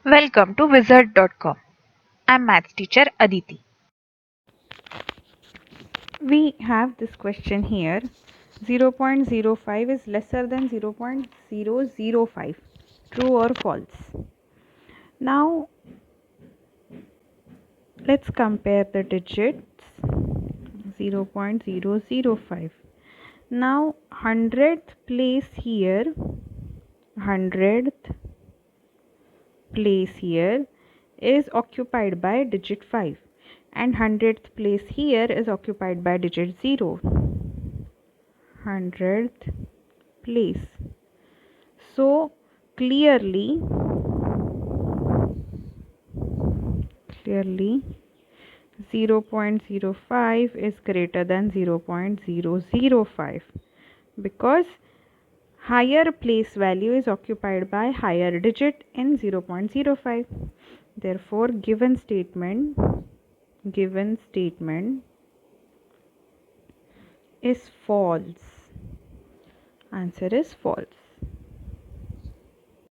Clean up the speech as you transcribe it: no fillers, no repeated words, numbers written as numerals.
Welcome to Wizard.com. I'm maths teacher Aditi. We have this question here. 0.05 is lesser than 0.005. True or false? Now let's compare the digits. 0.005. Now 100th place here, 100th place here is occupied by digit 5 and 100th place here is occupied by digit 0. 100th place. So clearly 0.05 is greater than 0.005 because higher place value is occupied by higher digit in 0.05. Therefore given statement is false. Answer is false.